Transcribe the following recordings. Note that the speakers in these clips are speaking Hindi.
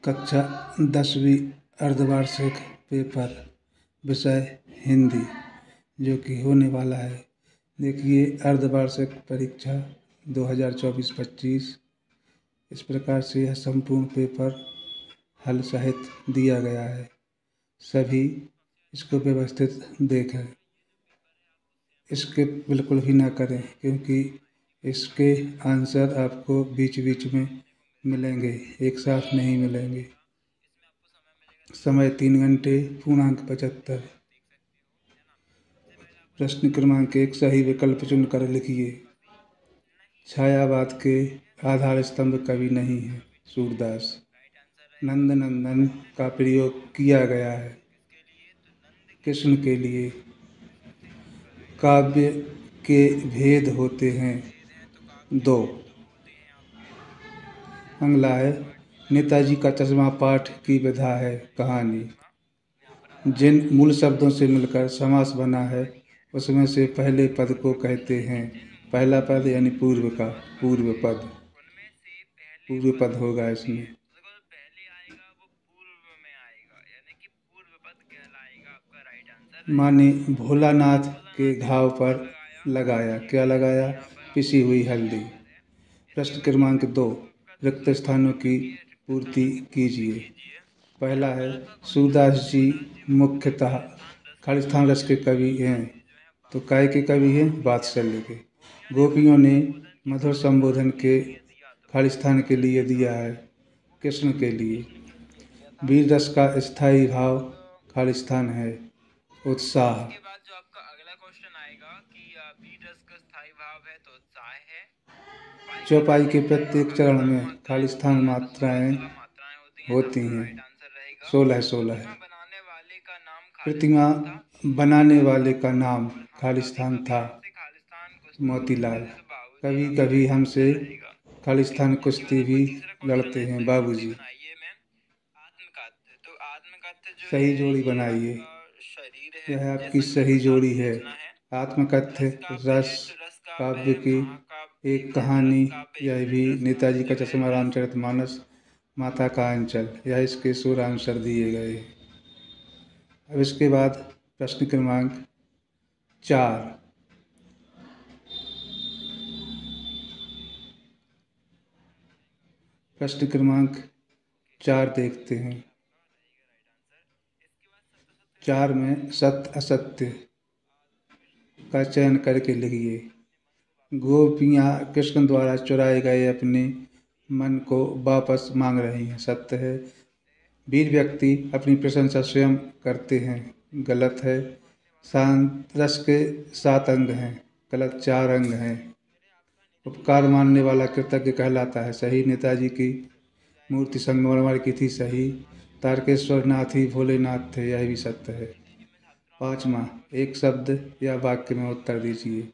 कक्षा 10वीं अर्धवार्षिक पेपर विषय हिंदी जो कि होने वाला है। देखिए, अर्धवार्षिक परीक्षा 2024-25 इस प्रकार से यह संपूर्ण पेपर हल सहित दिया गया है। सभी इसको व्यवस्थित देखें, स्किप बिल्कुल भी ना करें, क्योंकि इसके आंसर आपको बीच बीच में मिलेंगे, एक साथ नहीं मिलेंगे। समय 3 घंटे, पूर्णांक 75। प्रश्न क्रमांक 1, सही विकल्प चुनकर लिखिए। छायावाद के आधार स्तंभ कवि नहीं है, सूरदास। नंद नंदन का प्रयोग किया गया है, कृष्ण के लिए। काव्य के भेद होते हैं, 2। अगला है, नेताजी का चश्मा पाठ की विधा है, कहानी। जिन मूल शब्दों से मिलकर समास बना है उसमें से पहले पद को कहते हैं। पहला पद यानी पूर्व का, पूर्व पद होगा इसमें। माने भोलानाथ के घाव पर लगाया, क्या लगाया? पिसी हुई हल्दी। प्रश्न क्रमांक 2, रिक्त स्थानों की पूर्ति कीजिए। पहला है, सूरदास जी मुख्यतः खालिस्तान रस के कवि हैं, तो काय के कवि हैं? वात्सल्य के। गोपियों ने मधुर संबोधन के खालिस्तान के लिए दिया है, कृष्ण के लिए। वीर रस का स्थायी भाव खालिस्तान है, उत्साह। जो आपका अगला क्वेश्चन आएगा कि वीर रस का स्थायी भाव है तो उत्साह है। चौपाई के प्रत्येक चरण में खालिस्तान मात्राएं होती हैं, 16-16 है। प्रतिमा बनाने वाले का नाम खालिस्तान था, मोतीलाल। कभी कभी हमसे खालिस्तान कुश्ती भी लड़ते हैं, बाबूजी। सही जोड़ी बनाइए, यह आपकी सही जोड़ी है। आत्मकथ्य रस काव्य की एक कहानी, यह भी नेताजी का चश्मा, रामचरितमानस, माता का अंचल, यह इसके 16 आंसर दिए गए हैं। अब इसके बाद प्रश्न क्रमांक 4। प्रश्न क्रमांक 4 देखते हैं। 4 में सत्य असत्य का चयन करके लिखिए। गोपियाँ कृष्ण द्वारा चुराए गए अपने मन को वापस मांग रही हैं, सत्य है। वीर व्यक्ति अपनी प्रशंसा स्वयं करते हैं, गलत है। शांत रस के 7 अंग हैं, गलत, 4 अंग हैं। उपकार मानने वाला कृतज्ञ कहलाता है, सही। नेताजी की मूर्ति संगमरमर की थी, सही। तारकेश्वर नाथ ही भोलेनाथ थे, यह भी सत्य है। 5वां, एक शब्द या वाक्य में उत्तर दीजिए।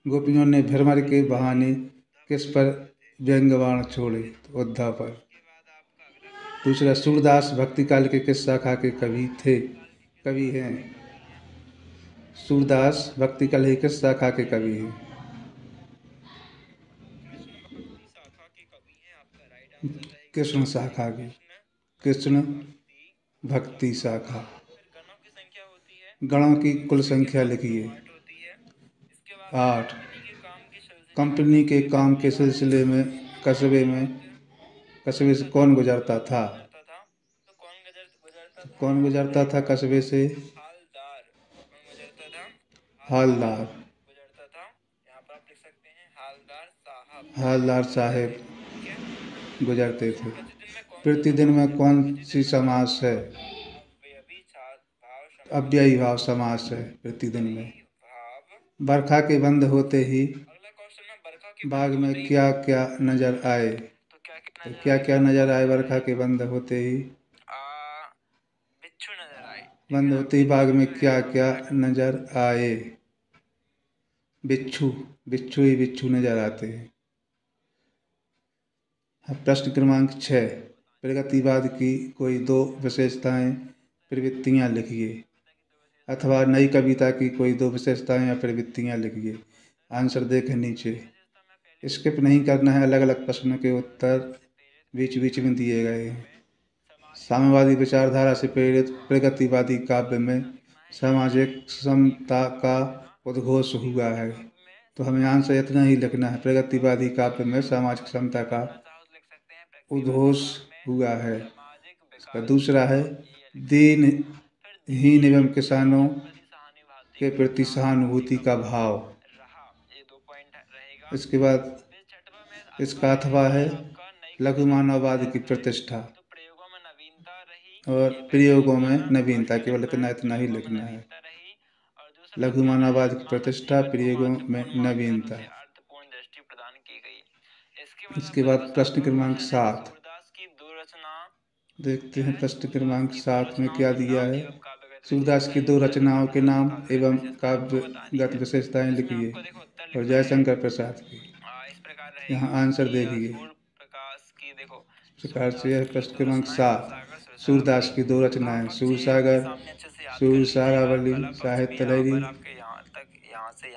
गोपियों ने भ्रमर के बहाने किस पर व्यंग्य बाण छोड़े? तो उद्धव पर। दूसरा, सूरदास भक्ति काल के किस शाखा के कवि हैं? सूरदास भक्ति काल के किस शाखा के कवि हैं? कृष्ण शाखा के, कृष्ण भक्ति शाखा। गणों की कुल संख्या लिखिए, 8। कंपनी के काम के सिलसिले में कस्बे से कौन गुजरता था? कौन गुजरता था कस्बे से? हालदार। हालदार साहेब गुजरते थे। प्रतिदिन में कौन सी समास है? अव्ययी भाव समास है प्रतिदिन में। बरखा के बंद होते ही बाग में क्या क्या नजर आए? तो क्या क्या नजर आए बरखा के बंद होते ही? बिच्छू नजर आए। बंद होते ही बाग में क्या क्या नजर आए? बिच्छू, बिच्छू ही बिच्छू नजर आते हैं। प्रश्न क्रमांक 6, प्रगतिवाद की कोई 2 विशेषताएं, प्रवृत्तियां लिखिए। अथवा नई कविता की कोई 2 विशेषताएं या प्रवृत्तियां लिखिए। आंसर देखें नीचे, स्किप नहीं करना है। अलग अलग प्रश्नों के उत्तर बीच बीच में दिए गए हैं। साम्यवादी विचारधारा से प्रेरित प्रगतिवादी काव्य में सामाजिक समता का उद्घोष हुआ है। तो हमें आंसर इतना ही लिखना है, प्रगतिवादी काव्य में सामाजिक समता का उद्घोष हुआ है। इसका दूसरा है दीनहीन एवं किसानों के प्रति सहानुभूति का भाव। इसके बाद इसका अथवा है लघु मानववाद की प्रतिष्ठा और प्रयोगों में नवीनता, केवल इतना ही लिखना है। लघु मानववाद की प्रतिष्ठा, प्रयोगों में नवीनता। इसके बाद प्रश्न क्रमांक 7 देखते हैं। प्रश्न क्रमांक 7 में क्या दिया है। सूरदास की 2 रचनाओं के नाम एवं काव्यगत विशेषताएं लिखिए और जयशंकर प्रसाद की। यहाँ आंसर देखिए। इस प्रकार से यह प्रश्न क्रमांक 7 सूरदास की 2 रचनाएं सूरसागर, सूरसारावली, साहित्य लहरी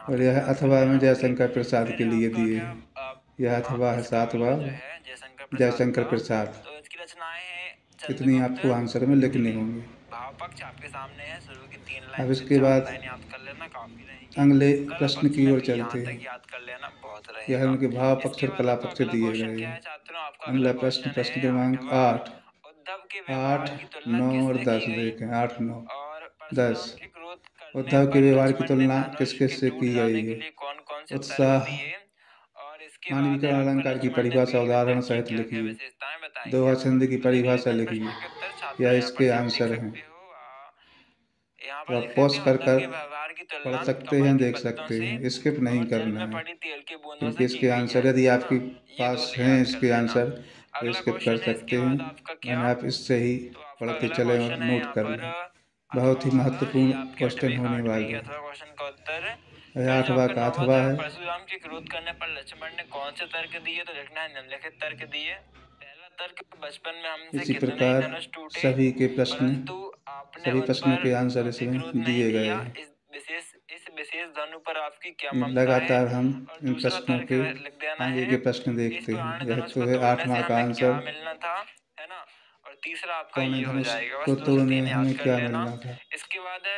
और यह अथवा में जयशंकर प्रसाद के लिए दिए हैं। यह अथवा है 7वां जयशंकर प्रसाद। इतनी आपको आंसर में लिखने होंगे। अब इसके बाद अगले प्रश्न की ओर चलते हैं। यह उनके भाव पक्ष और कला पक्ष दिए गए हैं। अगला प्रश्न क्रमांक 8, 9 और 10 देखें। 8, 9, 10। उद्धव के व्यवहार की तुलना किस किस से की गई है। उत्साह, मानविकरण अलंकार की परिभाषा उदाहरण सहित लिखिए। दोहा छंद की परिभाषा लिखिए। यह इसके आंसर हैं। तो आप पॉज कर पढ़ सकते हैं, देख सकते हैं, स्किप नहीं करना है, क्योंकि इसके आंसर यदि आपके पास हैं इसके आंसर तो स्किप कर सकते हैं, मैंने आप इससे ही पढ़ते चले और नोट कर लें। बहुत ही महत्वपूर्ण क्वेश्चन होने वाले हैं। 8वां का अथवा है। परशुराम के क्रोध करने पर लक्ष्मण ने कौन से तर्क दिए, तो लिखना है निम्नलिखित तर्क दिए। पहला तर्क, बचपन में हमसे इसी कितने प्रकार धनुष टूटे, सभी के प्रश्न, परंतु आपने सभी उन प्रश्नों पर के आंसर कभी इसमें क्रोध नहीं दिए गए किया। हैं। इस विशेष धनु पर आपकी क्या ममता है। लगातार हम और इन दूसरा प्रश्नों तर्क के लिख देना आगे है, के प्रश्न इस देखते हैं। पुराने यह धनुष तो को है तोड़ने से 8वां का हमें क्या आंसर। मिलना था, है ना। और तीसरा आपका पुराने ये हो धनुष जाएगा। को बस 2 से तोड़ने 3 में याद हमें कर क्या लेना। मिलना था। इसके बाद है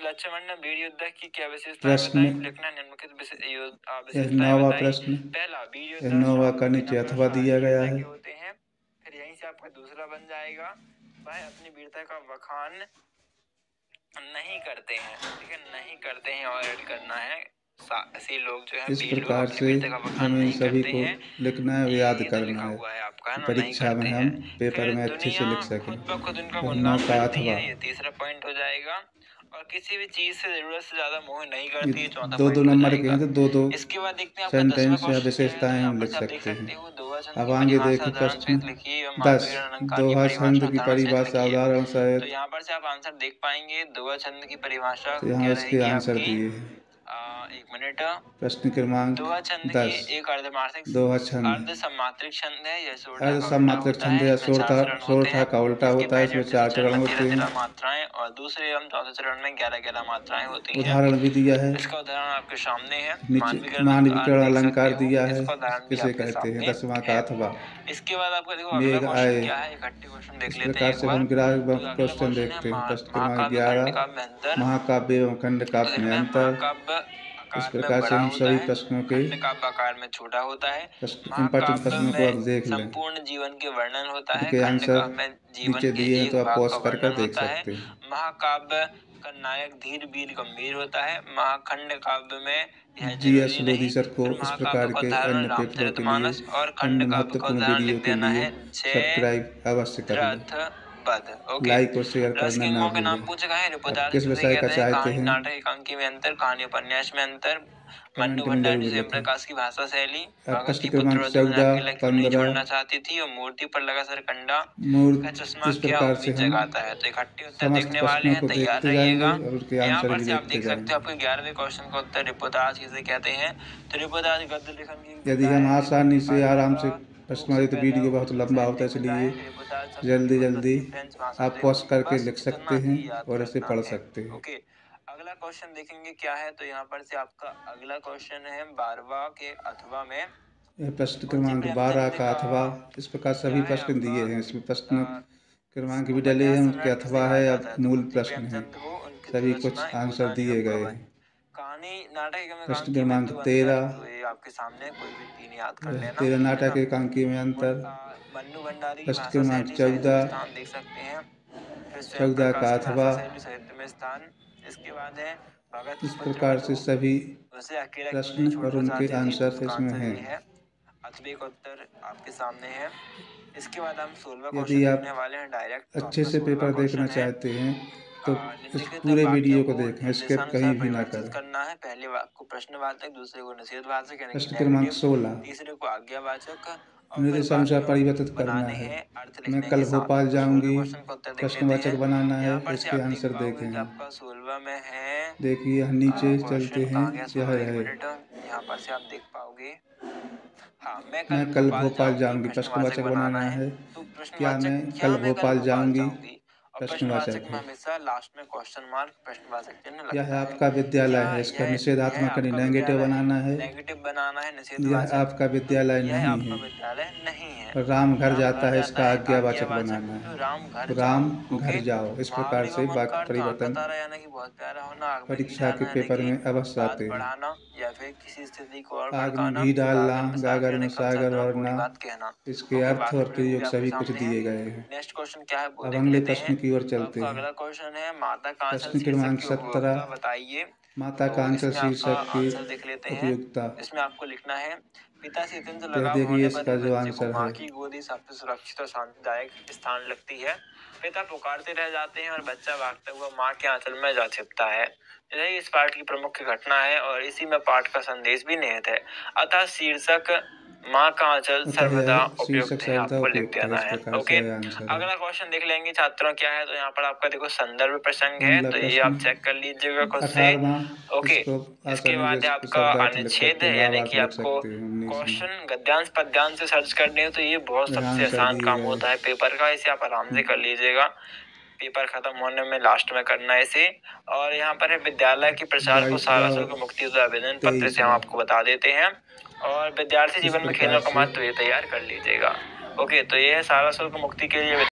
लक्ष्मण ने वीर योद्धा की क्या विशेषताएं प्रश्न बताई, लिखना है निम्नलिखित यह विशेषताएं 9वां बताई। प्रश्न, पहला, वीर यह योद्धा 9वां श्राप का बिना नीचे अथवा प्रसाद दिया गया योद्धा है। के होते हैं। फिर यहीं से आपका दूसरा बन जाएगा, वह अपनी वीरता का बखान नहीं करते हैं, ठीक है, नहीं करते हैं और ऐड करना है। ऐसे लोग जो है इस वीर लोग प्रकार अपनी से वीरता का बखान हमें इन नहीं सभी करते को हैं। लिखना है और याद ये तो करना लिखा है, हुआ है आपका, है ना, नहीं परीक्षा में करते हम हैं। पेपर फिर में अच्छे से दुनिया लिख सकें। खुद ब खुद उनका यह 9 गुणगान का करती अथवा। है, ये तीसरा पॉइंट हो जाएगा। और किसी भी चीज से जरूरत से ज्यादा मोह नहीं ये करती है, चौथा 2-2 पॉइंट हो नंबर के जाएगा। हैं तो 2-2 इसके बाद देखते हैं आपका 10वां सेंटेंस या क्वेश्चन क्या है। तो विशेषताएं यहाँ हम पर लिख से आप देख सकते हैं। सकते हो दोहा छंद अब की आगे परिभाषा देखें उदाहरण प्रश्न सहित लिखिए और 10, मानवीय अलंकार की दोहा छंद परिभाषा की उदाहरण सहित परिभाषा लिखिए। उदाहरण तो सहित। यहाँ पर से आप आंसर देख पाएंगे। दोहा छंद की परिभाषा तो यहाँ क्या इसके रहेगी आंसर आपकी। दिए हैं। 1 मिनट। प्रश्न क्रमांक दोहा छंद की 10, एक अर्धमात्रिक दोहा छंद अर्ध समात्रिक छंद है। यह सोरठा अर्ध का उल्टा समात्रिक होता छंद है, या इसमें 4 चरण होते सोरठा हैं। का उल्टा इसके होता है, पहले इसमें और तीसरे 4 चरण चरण में होते 13-13 हैं। मात्राएं और दूसरे एवं चौथे चरण में 11-11 मात्राएं होती हैं। उदाहरण भी दिया है। इसका उदाहरण आपके सामने है। नीचे मानविक अलंकार मानविकरण देख सकते अलंकार हो, दिया है, इसका उदाहरण भी किसे आपके कहते हैं। सामने 10वां का है। अथवा। इसके बाद आपका देखो अगला मेघ क्वेश्चन आए। क्या है, इकट्ठे क्वेश्चन देख इस लेते हैं प्रकार एक से बार। हम तो अगला क्वेश्चन क्वेश्चन है देखते हैं। प्रश्न क्रमांक महाकाव्य 11, खंड का अंतर। महाकाव्य एवं खंड तो काव्य में देखना है अंतर। महाकाव्य इस आकार में प्रकार से बड़ा हम होता सभी है, प्रश्नों के खंड काव्य आकार में छोटा होता है। इम्पोर्टेंट महाकाव्य प्रश्नों को में आप देख लें। संपूर्ण जीवन के वर्णन होता है, इनके खंड आंसर काव्य में जीवन नीचे के दिए हैं, तो एक आप भाग पॉज का कर वर्णन देख होता है। सकते हैं। महाकाव्य का नायक धीर वीर गंभीर होता है। महाखंड काव्य में यह GS जरूरी नहीं। लोधी सर को फिर इस महाकाव्य प्रकार का के उदाहरण अन्य पेपरों के लिए, रामचरितमानस और खंड अन्य काव्य का महत्वपूर्ण उदाहरण वीडियो लिख के देना लिए है जय सब्सक्राइब अवश्य कर लें। रथ पद। ओके। लाइक और शेयर रस करना के ना अंगों के नाम भूलें। पूछे गए हैं। आप रिपोर्टाज किस किसे विषय का कहते हैं। चाहते कहानी हैं, नाटक एकांकी में अंतर, कहानी उपन्यास में अंतर। मन्नू कमेंट में भंडारी जरूर स्वयं लिखें। प्रकाश की भाषा शैली। अब प्रश्न भगत पुत्र क्रमांक अर्जुन 14, अकेला क्यों नहीं 15 छोड़ना चाहती थी और मूर्ति पर लगा सरकंडा का मूर्त। चश्मा इस क्या प्रकार से उम्मीद हम जगाता है। तो इकट्ठे उत्तर समस्त देखने वाले प्रश्नों हैं, को तैयार देखते रहिएगा। जाएंगे और उनके यहाँ आंसर पर भी से आप देखते देख सकते हो जाएंगे। आपके 11वें क्वेश्चन का उत्तर रिपोर्टाज किसे कहते हैं। तो रिपोर्टाज गद्य लेखन की यदि विधा हम है। आसानी से आराम से रूप प्रश्न से वाले तो पहला वीडियो बहुत लंबा होता है, साहित्यिक विधा इसलिए है। रिपोर्टाज शब्द की जल्दी उत्पत्ति जल्दी फ्रेंच भाषा आप से पॉज हुई। करके बस लिख इतना सकते हैं ही याद और इसे रखना पढ़ है। सकते हैं। ओके। अगला क्वेश्चन देखेंगे क्या है। तो यहाँ पर से आपका अगला क्वेश्चन है 12वां के अथवा में यह प्रश्न उनसे क्रमांक प्रेमचंद 12 का का अथवा इस प्रकार क्या सभी है प्रश्न आपका दिए हैं। इसमें प्रश्न क्रमांक भी डले हैं, उपन्यास उनके सम्राट किसे अथवा कहा है, जाता अब है? तो मूल कुंती प्रश्न हैं। प्रेमचंद को, उनकी जो सभी रचना कुछ है आंसर गोदान दिए एवं गए प्रबंध। हैं। कहानी नाटक में प्रश्न एकांकी में क्रमांक दो अंतर 13, तो ये आपके सामने कोई भी तीन याद कर यह लेना, 13 है नाटक ना। एकांकी में अंतर। मन्नू भंडारी की प्रश्न भाषा क्रमांक शैली साहित्य में 14, स्थान देख सकते हैं। फिर स्वयं 14 प्रकाश का की भाषा अथवा। शैली साहित्य में स्थान। इसके बाद है भगत इस के पुत्र प्रकार से मनु, सभी उसे अकेला क्यों नहीं प्रश्न और छोड़ना उनके चाहती थी, तो आंसर उसका इसमें आंसर हैं। ये है। अथवे का उत्तर आपके सामने है। इसके बाद हम 16वां यदि क्वेश्चन आप देखने वाले हैं डायरेक्ट। तो अच्छे आपका से 16वां पेपर देखना क्वेश्चन है चाहते हैं तो इस निम्नलिखित पूरे वाक्यों वीडियो को को देखें, स्किप कहीं निर्देशानुसार भी ना परिवर्तित करें। करना है। पहले वाक्य को प्रश्नवाचक, दूसरे को निषेधवाचक यानी कि प्रश्न क्रमांक नेगेटिव, 16, तीसरे को आज्ञावाचक, और फिर निर्देशानुसार वाक्यों परिवर्तित करना बनाने है। हैं अर्थ मैं लिखने कल के साथ। भोपाल तो 16वें जाऊंगी, क्वेश्चन का उत्तर देख लेते प्रश्नवाचक हैं। बनाना है, यहाँ पर से इसके आप देख आंसर देखें पाओगे कि हम। आपका 16वां में है। देखिए नीचे चलते क्वेश्चन हैं, कहाँ गया यह 16? एक रहे। मिनट, यहाँ पर से आप देख पाओगे। हाँ, मैं कल मैं कल भोपाल भोपाल जाऊंगी, जाऊंगी, प्रश्नवाचक प्रश्नवाचक बनाना बनाना है। है। तो क्या प्रश्नवाचक, मैं क्या कल मैं कल भोपाल भोपाल जाऊंगी, जाऊंगी, और प्रश्नवाचक प्रश्नवाचक में है। हमेशा लास्ट में क्वेश्चन मार्क प्रश्नवाचक चिन्ह यह लगता है। आपका विद्यालय क्या है, इसका यह निषेधात्मक यानी आपका नेगेटिव विद्यालय है? बनाना है। नेगेटिव बनाना है, यह निषेधवाचक। आपका तो विद्यालय यह नहीं आपका है। विद्यालय नहीं है। और राम घर राम जाता घर है, जाता इसका है, आज्ञावाचक आज्ञावाचक। बनाना तो है। राम घर राम जाओ। घर ओके। जाओ, इस प्रकार महावरी से भवन का वाक्य अर्थ आँख का परिवर्तन तारा यानी कि बहुत प्यारा होना, आग में घी परीक्षा के डालना यानी पेपर कि में अवश्य बात आते हैं। बढ़ाना, या फिर किसी स्थिति को और आग में भड़काना। घी डालना, गागर में सागर गागर यानी में कम शब्द सागर में पूरी भरना, बात कहना। इसके ओके, अर्थ वाक्य और प्रयोग भी प्रयोग आपके सभी कुछ सामने है। दिए गए हैं। नेक्स्ट क्वेश्चन क्या है वो अब देख अगले लेते हैं। प्रश्न की ओर तो चलते आपका हैं। अगला क्वेश्चन है माता का आंचल प्रश्न शीर्षक क्रमांक की 17, उपयोगिता बताइए। माता का तो आंचल इसमें आपका शीर्षक की आंसर देख लेते हैं। उपयोगिता। इसमें आपको लिखना है पिता से अत्यंत यह लगाव देखिए होने पर इसका भी जो बच्चे को आंसर माँ है। की गोदी सबसे सुरक्षित और शांतिदायक स्थान लगती है। पिता पुकारते रह जाते हैं और बच्चा भागता हुआ माँ के आंचल में जा छिपता है। यही इस पाठ की प्रमुख घटना है और इसी में पाठ का संदेश भी निहित है। अतः शीर्षक माँ का आंचल अतः सर्वदा यह उपयुक्त शीर्षक है, सर्वदा आपको लिख उपयुक्त है, देना इस है। प्रकार से ओके, यह आंसर है। अगला क्वेश्चन देख लेंगे छात्रों क्या है। तो यहाँ पर आपका देखो संदर्भ प्रसंग है, अगला तो ये प्रश्न आप चेक कर लीजिएगा खुद से। 18वां, ओके, इसको इसके आसानी बाद है से आपका शब्दार्थ लिख अनुच्छेद सकते हैं, यानी भावार्थ कि लिख आपको सकते हैं 19 में। क्वेश्चन गद्यांश पद्यांश से सर्च करने हो तो ये बहुत यह सबसे आंसर आसान दिए काम गए होता है पेपर का। इसे आप आराम से कर लीजिएगा, पेपर खत्म होने में लास्ट में करना है इसे। और यहाँ पर है विद्यालय के प्रचार को 22वां सारा और शुल्क मुक्ति आवेदन पत्र से हम 23वां, आपको बता देते हैं। और विद्यार्थी इस जीवन में प्रकार खेलों का से महत्व ये तैयार कर लीजिएगा। ओके, तो ये है सारा शुल्क मुक्ति के लिए